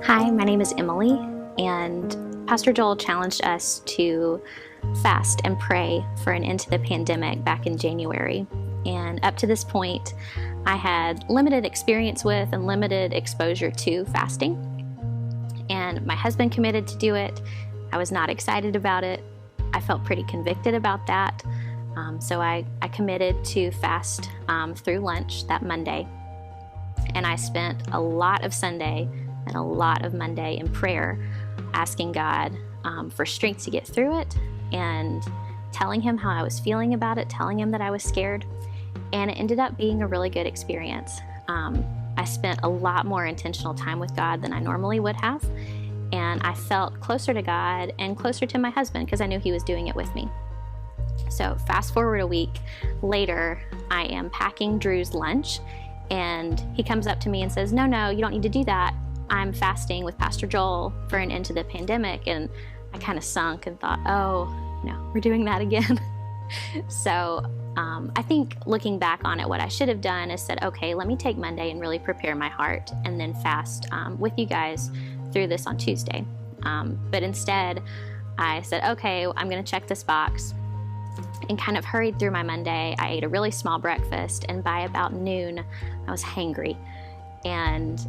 Hi, my name is Emily, and Pastor Joel challenged us to fast and pray for an end to the pandemic back in January. And up to this point, I had limited experience with and limited exposure to fasting. And my husband committed to do it. I was not excited about it. I felt pretty convicted about that. So I committed to fast through lunch that Monday. And I spent a lot of Sunday and a lot of Monday in prayer, asking God for strength to get through it and telling him how I was feeling about it, telling him that I was scared. And it ended up being a really good experience. I spent a lot more intentional time with God than I normally would have. And I felt closer to God and closer to my husband because I knew he was doing it with me. So fast forward a week later, I am packing Drew's lunch, and he comes up to me and says, no, you don't need to do that. I'm fasting with Pastor Joel for an end to the pandemic. And I kind of sunk and thought, oh, no, we're doing that again. So I think looking back on it, what I should have done is said, okay, let me take Monday and really prepare my heart and then fast with you guys through this on Tuesday. But instead, I said, okay, I'm going to check this box, and kind of hurried through my Monday. I ate a really small breakfast, and by about noon, I was hangry. And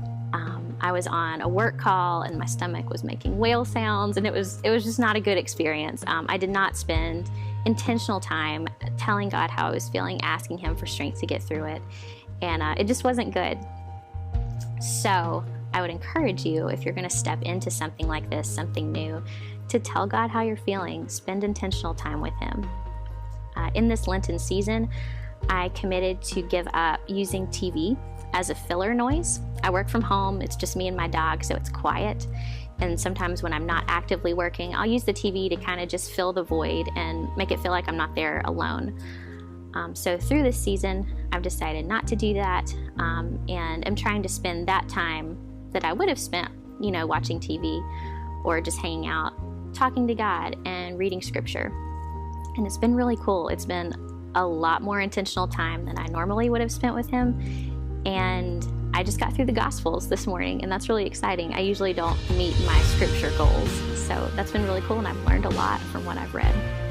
I was on a work call, and my stomach was making whale sounds, and it was just not a good experience. I did not spend intentional time telling God how I was feeling, asking him for strength to get through it, and it just wasn't good. So I would encourage you, if you're going to step into something like this, something new, to tell God how you're feeling. Spend intentional time with him. In this Lenten season, I committed to give up using TV as a filler noise. I work from home. It's just me and my dog, so it's quiet. And sometimes when I'm not actively working, I'll use the TV to kind of just fill the void and make it feel like I'm not there alone. So through this season, I've decided not to do that, and I'm trying to spend that time that I would have spent, watching TV or just hanging out, talking to God and reading scripture. And it's been really cool. It's been a lot more intentional time than I normally would have spent with him. And I just got through the Gospels this morning, and that's really exciting. I usually don't meet my scripture goals. So that's been really cool, and I've learned a lot from what I've read.